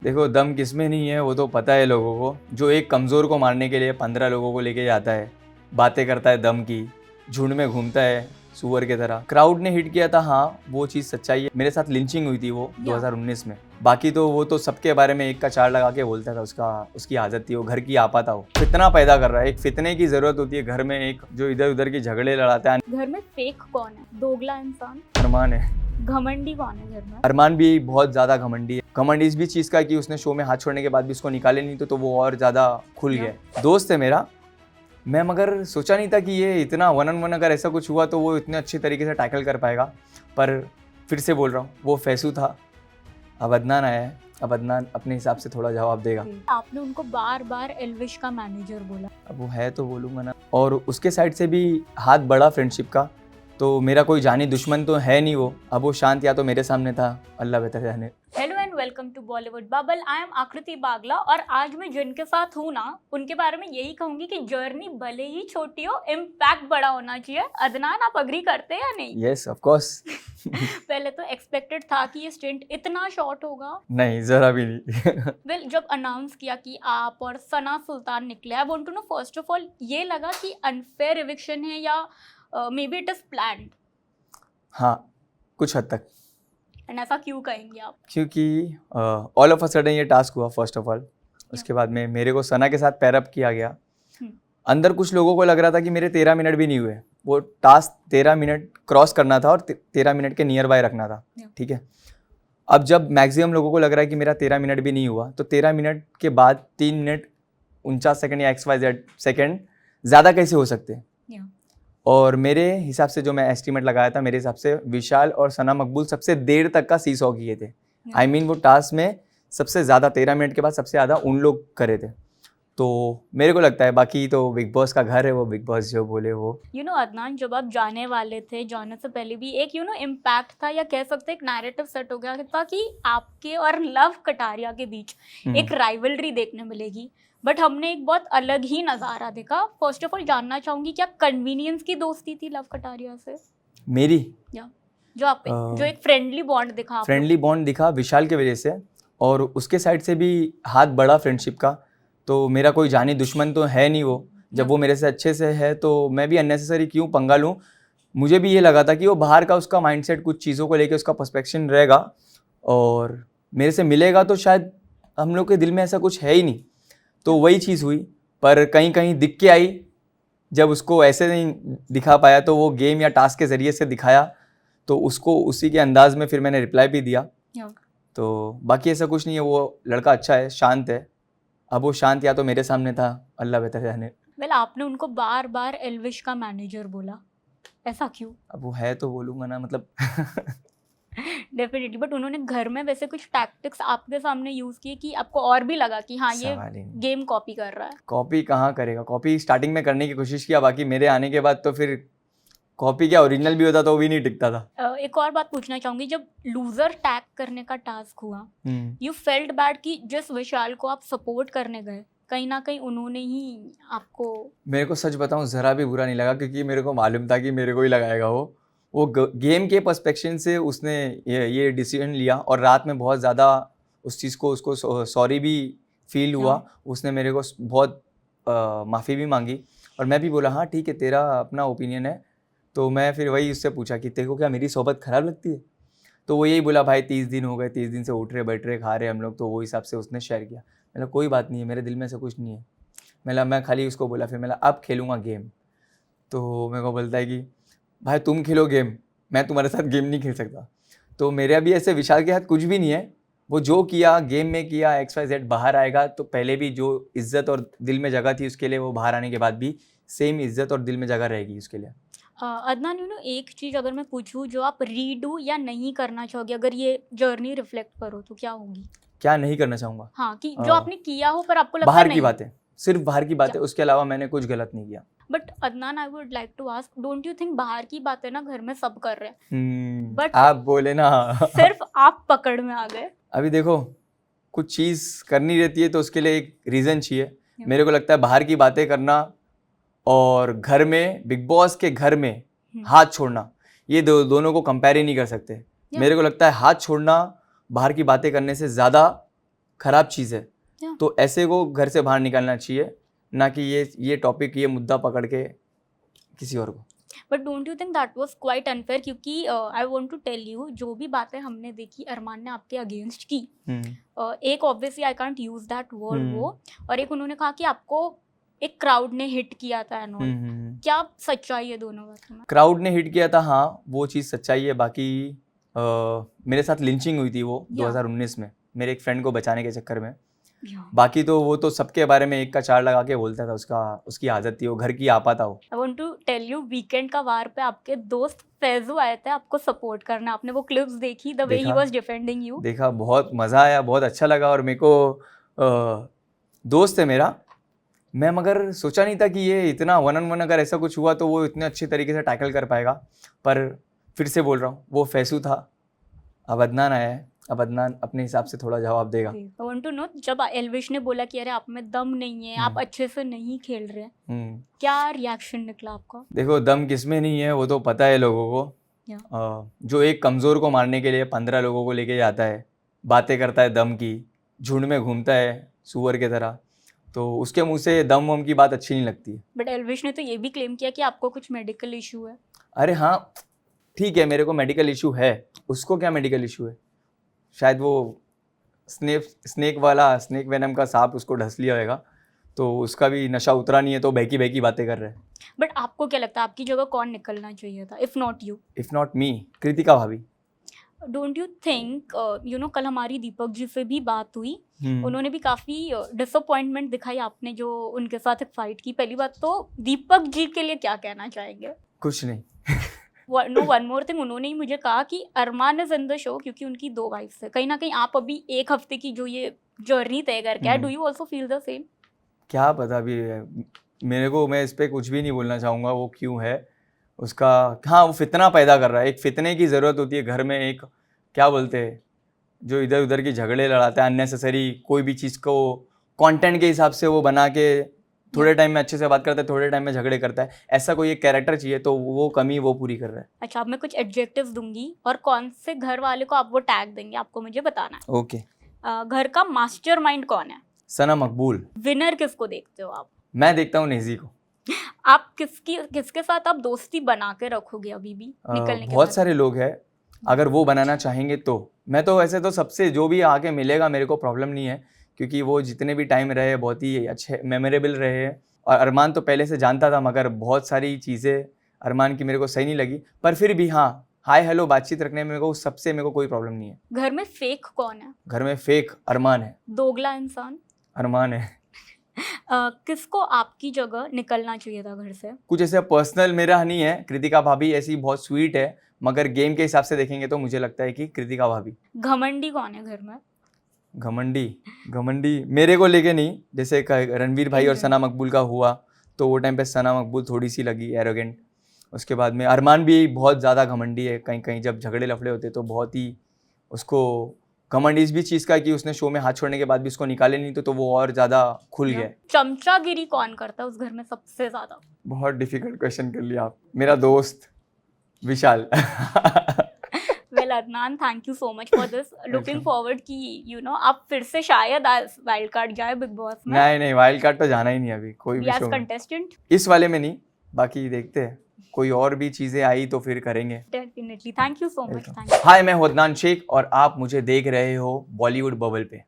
देखो दम किसमें नहीं है वो तो पता है लोगों को। जो एक कमज़ोर को मारने के लिए 15 लोगों को लेके जाता है, बातें करता है दम की, झुंड में घूमता है सुअर की तरह। क्राउड ने हिट किया था, हाँ वो चीज़ सच्चाई है। मेरे साथ लिंचिंग हुई थी वो 2019 में। बाकी तो वो तो सबके बारे में एक का चार लगा के बोलता था। उसकी आदत थी, वो घर की आपा था। वो फितना पैदा कर रहा है। एक फितने की जरूरत होती है घर में, एक जो इधर उधर की झगड़े लड़ाता है। घर में फेक कौन है? दोगला इंसान। अरमान है। घमंडी कौन है घर में? अरमान भी बहुत ज़्यादा घमंडी है। घमंड इस भी चीज़ का कि उसने शो में हाथ छोड़ने के बाद भी उसको निकाले नहीं तो वो और ज़्यादा खुल गया। दोस्त है मेरा, मैं मगर सोचा नहीं था कि ये इतना वन ऑन वन अगर ऐसा कुछ हुआ तो वो इतने अच्छे तरीके से टैकल कर पाएगा। पर फिर से बोल रहा हूँ, वो फैसू था, अब अदनान आया है। अब अदनान अपने हिसाब से थोड़ा जवाब देगा। आपने उनको बार बार एल्विश का मैनेजर बोला। अब वो है तो बोलूँगा ना। और उसके साइड से भी हाथ बढ़ा फ्रेंडशिप का, तो मेरा कोई जानी दुश्मन तो है नहीं वो। अब वो शांत या तो मेरे सामने था, अल्लाह बेहतर जाने। Hello and welcome to Bollywood Bubble. I am Aakriti Bagla और आज मैं जिनके साथ हूँ ना उनके बारे में यही कहूंगी कि जर्नी भले ही छोटी हो, इम्पैक्ट बड़ा होना चाहिए। अदनान, आप अग्री करते हैं या नहीं? Yes of course. पहले तो एक्सपेक्टेड था कि ये स्टिंट इतना शॉर्ट होगा, नहीं जरा भी नहीं। वेल जब अनाउंस किया कि आप और सना सुल्तान निकले, I want to know first of all ये लगा कि अनफेयर एविक्शन है या maybe it is planned? हाँ, कुछ हद तक। एंड ऐसा क्यों कहेंगे आप? क्योंकि ऑल ऑफ अ सडन ये टास्क हुआ फर्स्ट ऑफ ऑल। उसके बाद में मेरे को सना के साथ पैरअप किया गया। अंदर कुछ लोगों को लग रहा था कि मेरे 13 मिनट भी नहीं हुए। वो टास्क 13 मिनट क्रॉस करना था और 13 मिनट के नियर बाय रखना था, ठीक है। अब जब मैक्सिमम लोगों को लग रहा है कि मेरा 13 मिनट भी नहीं हुआ, तो 13 मिनट के बाद 3 मिनट 49 सेकंड या XYZ सेकंड ज़्यादा कैसे हो सकते हैं? और मेरे हिसाब से जो मैं एस्टीमेट लगाया था, मेरे हिसाब से विशाल और सना मकबूल सबसे देर तक का सीसॉ किए थे। आई मीन वो टास्क में सबसे ज़्यादा 13 मिनट के बाद सबसे ज़्यादा उन लोग करे थे। तो मेरे को लगता है, बाकी तो बिग बॉस का घर है, वो बिग बॉस जो बोले वो। अदनान, जब आप जाने वाले थे, जाने से पहले भी एक इम्पैक्ट था या कह सकते एक नैरेटिव सेट हो गया था कि आपके और लव कटारिया के बीच एक राइवलरी देखने मिलेगी। बट हमने एक बहुत अलग ही नज़ारा देखा। फर्स्ट ऑफ ऑल जानना चाहूंगी, क्या कन्वीनियंस की दोस्ती थी लव कटारिया से? मेरी जो आप जो एक फ्रेंडली बॉन्ड दिखा, फ्रेंडली बॉन्ड दिखा विशाल के वजह से, और उसके साइड से भी हाथ बढ़ा फ्रेंडशिप का। तो मेरा कोई जानी दुश्मन तो है नहीं वो। जब वो मेरे से अच्छे से है तो मैं भी अननेसेसरी क्यों पंगा लूँ। मुझे भी ये लगा था कि वो बाहर का उसका माइंडसेट कुछ चीज़ों को लेके उसका पर्सपेक्शन रहेगा और मेरे से मिलेगा तो शायद हम लोग के दिल में ऐसा कुछ है ही नहीं। तो वही चीज़ हुई, पर कहीं कहीं दिख के आई। जब उसको ऐसे नहीं दिखा पाया तो वो गेम या टास्क के ज़रिए से दिखाया, तो उसको उसी के अंदाज में फिर मैंने रिप्लाई भी दिया। तो बाकी ऐसा कुछ नहीं है, वो लड़का अच्छा है, शांत है। अब वो शांत या तो मेरे सामने था, अल्लाह बेहतर जाने। वेल आपने उनको बार बार एल्विश का मैनेजर बोला, ऐसा क्यों? अब वो है तो बोलूँगा ना, मतलब। डेफिनेटली, बट उन्होंने घर में वैसे कुछ टैक्टिक्स आपके सामने यूज किए कि आपको और भी लगा कि हाँ ये गेम कॉपी कर रहा है? कॉपी कहाँ करेगा, कॉपी स्टार्टिंग में करने की कोशिश किया, बाकी मेरे आने के बाद तो फिर कॉपी क्या ओरिजिनल भी होता तो वो भी नहीं टिकता था। एक और बात पूछना चाहूंगी, जब लूजर टैग करने का टास्क हुआ, यू फेल्ट बैड कि जिस विशाल को आप सपोर्ट करने गए कहीं ना कहीं उन्होंने ही आपको? मेरे को सच बताऊं जरा भी बुरा नहीं लगा, क्योंकि मेरे को मालूम था कि मेरे को ही लगाएगा वो गेम के पर्सपेक्शन से उसने ये डिसीजन लिया। और रात में बहुत ज़्यादा उस चीज़ को उसको सॉरी भी फील हुआ। उसने मेरे को बहुत माफ़ी भी मांगी और मैं भी बोला हाँ ठीक है, तेरा अपना ओपिनियन है। तो मैं फिर वही उससे पूछा कि तेरे को क्या मेरी सोबत ख़राब लगती है? तो वो यही बोला, भाई 30 दिन हो गए, 30 दिन से उठ रहे बैठ रहे खा रहे हम लोग। तो वो हिसाब से उसने शेयर किया। मैंने कोई बात नहीं है, मेरे दिल में से कुछ नहीं है। मैं खाली उसको बोला, फिर मैं अब खेलूँगा गेम। तो मेरे को बोलता है कि भाई तुम खेलो गेम, मैं तुम्हारे साथ गेम नहीं खेल सकता। तो मेरा भी ऐसे विशाल के साथ कुछ भी नहीं है। वो जो किया गेम में किया, XYZ बाहर आएगा तो पहले भी जो इज्जत और दिल में जगह थी उसके लिए, वो बाहर आने के बाद भी सेम इज्जत और दिल में जगह रहेगी उसके लिए। अदनान, एक चीज़ अगर मैं पूछूं जो आप रीडू या नहीं करना चाहोगे, अगर ये जर्नी रिफ्लेक्ट करो तो क्या होगी? क्या नहीं करना चाहूँगा? हाँ, कि जो आपने किया हो पर आपको लगता बाहर की बातें, सिर्फ बाहर की बातें, उसके अलावा मैंने कुछ गलत नहीं किया। But Adnan, I would like to ask, don't you think बाहर की बातें ना घर में सब कर रहे हैं, बट आप बोले ना सिर्फ आप पकड़ में आ गए? अभी देखो, कुछ चीज़ करनी रहती है तो उसके लिए एक रीज़न चाहिए। मेरे को लगता है बाहर की बातें करना और घर में, बिग बॉस के घर में हाथ छोड़ना, ये दोनों को कंपेयर ही नहीं कर सकते। मेरे को लगता है हाथ छोड़ना बाहर की बातें करने से ज़्यादा खराब चीज़ है। Yeah. तो ऐसे को घर से बाहर निकालना चाहिए, ना कि ये टॉपिक, ये मुद्दा पकड़ के किसी और को। But don't you think that was quite unfair? क्योंकि I want to tell you, जो भी बातें हमने देखी अरमान ने आपके अगेंस्ट की, एक obviously I can't use that word वो, और एक उन्होंने कहा कि आपको एक क्राउड ने हिट किया था एंड ऑल। क्या सच्चाई है दोनों बातों में? क्राउड ने हिट किया था, हाँ वो चीज़ सच्चाई है। बाकी मेरे साथ लिंचिंग हुई थी वो 2019 में मेरे एक फ्रेंड को बचाने के चक्कर में। बाकी तो वो तो सबके बारे में एक का चार लगा के बोलता था, उसकी आदत थी, वो घर की आपा था वो। I want to tell you, weekend का वार पे आपके दोस्त फैजू आए थे आपको सपोर्ट करना। आपने वो क्लिप्स देखी, the way he was defending you? देखा, बहुत मज़ा आया, बहुत अच्छा लगा। और मेरे को दोस्त है मेरा, मैं मगर सोचा नहीं था कि ये इतना वन ऑन वन अगर ऐसा कुछ हुआ तो वो इतने अच्छे तरीके से टैकल कर पाएगा। पर फिर से बोल रहा हूँ, वो फैसू था, अब अदनान आया है, अब अदनान अपने हिसाब से थोड़ा जवाब देगा। आई वांट टू नो, जब एल्विश ने बोला कि अरे आप में दम नहीं है, आप अच्छे से नहीं खेल रहे, क्या रिएक्शन निकला आपका? देखो, दम किसमें नहीं है वो तो पता है लोगों को। जो एक कमज़ोर को मारने के लिए 15 लोगों को लेके जाता है, बातें करता है दम की, झुंड में घूमता है सुअर की तरह, तो उसके मुंह से दम वम की बात अच्छी नहीं लगती है। बट एल्विश ने तो ये भी क्लेम किया कि आपको कुछ मेडिकल इशू है। अरे हाँ ठीक है, मेरे को मेडिकल इशू है, उसको क्या मेडिकल इशू है? शायद वो स्नेक वेनम का सांप उसको ढस लिया होगा, तो उसका भी नशा उतरा नहीं है, तो बहकी बहकी बातें कर रहे हैं। बट आपको क्या लगता है आपकी जगह कौन निकलना चाहिए था, if not you? If not me, Kritika भाभी। Don't you think, you know, कल हमारी दीपक जी से भी बात हुई, उन्होंने भी काफ़ी डिसअपॉइंटमेंट दिखाई आपने जो उनके साथ एक फाइट की। पहली बात तो दीपक जी के लिए क्या कहना चाहेंगे? कुछ नहीं। नो, वन मोर थिंग, उन्होंने ही मुझे कहा कि अरमान इज इन द शो क्योंकि उनकी 2 वाइफ्स है। कहीं ना कहीं आप अभी एक हफ्ते की जो ये जर्नी तय करके आए, do you also feel the same? क्या पता अभी मेरे को, मैं इस पर कुछ भी नहीं बोलना चाहूँगा वो क्यों है उसका। हाँ, वो फितना पैदा कर रहा है, एक फितने की ज़रूरत होती है घर में, एक क्या बोलते हैं जो इधर उधर की झगड़े लड़ाता है अननेसेसरी, कोई भी चीज़ को कंटेंट के हिसाब से वो बना के थोड़े टाइम में अच्छे से बात करता है, थोड़े टाइम में झगड़े करता है, ऐसा कोई एक कैरेक्टर चाहिए, तो वो कमी वो पूरी कर रहा है। अच्छा, अब मैं कुछ एडजेक्टिव्स दूंगी और कौन से घर वाले को आप वो टैग देंगे, आपको मुझे बताना है। ओके। घर का मास्टरमाइंड कौन है? सना मकबूल। विनर किसको देखते हो आप? मैं देखता हूँ नेजी को। आप किसके साथ आप दोस्ती बना के रखोगे अभी भी निकलने के बहुत बाद? सारे लोग हैं, अगर वो बनाना चाहेंगे तो। मैं तो वैसे तो सबसे जो भी आके मिलेगा मेरे को प्रॉब्लम नहीं है, क्योंकि वो जितने भी टाइम रहे बहुत ही अच्छे मेमोरेबल रहे हैं। और अरमान तो पहले से जानता था, मगर बहुत सारी चीज़ें अरमान की मेरे को सही नहीं लगी, पर फिर भी हाँ, हाय हेलो बातचीत रखने में मेरे को कोई प्रॉब्लम नहीं है। घर में फेक कौन है? घर में फेक अरमान है। दोगला इंसान अरमान है। किसको आपकी जगह निकलना चाहिए था घर से? कुछ ऐसा पर्सनल मेरा नहीं है, कृतिका भाभी ऐसी बहुत स्वीट है, मगर गेम के हिसाब से देखेंगे तो मुझे लगता है कि कृतिका भाभी। घमंडी कौन है घर में? घमंडी मेरे को लेके नहीं, जैसे रणवीर भाई और सना मकबूल का हुआ तो वो टाइम पे सना मकबूल थोड़ी सी लगी एरोगेंट। उसके बाद में अरमान भी बहुत ज़्यादा घमंडी है, कहीं कहीं जब झगड़े लफड़े होते तो बहुत ही उसको घमंड इस भी चीज़ का कि उसने शो में हाथ छोड़ने के बाद भी उसको निकाले नहीं, तो वो और ज़्यादा खुल गया। चमचागिरी कौन करता है उस घर में सबसे ज़्यादा? बहुत डिफिकल्ट क्वेश्चन कर लिया आप। मेरा दोस्त Vishal. Well Adnan, thank you so much for this. Looking forward कि यू नो आप फिर से शायद वाइल्ड कार्ड जाए बिग बॉस में। नहीं, वाइल्ड कार्ड तो जाना ही नहीं अभी कोई भी शो में। कंटेस्टेंट इस वाले में नहीं, बाकी देखते हैं, कोई और भी चीजें आई तो फिर करेंगे। Definitely, thank you so much. Hi, मैं हूं अदनान शेख और आप मुझे देख रहे हो बॉलीवुड बबल पे।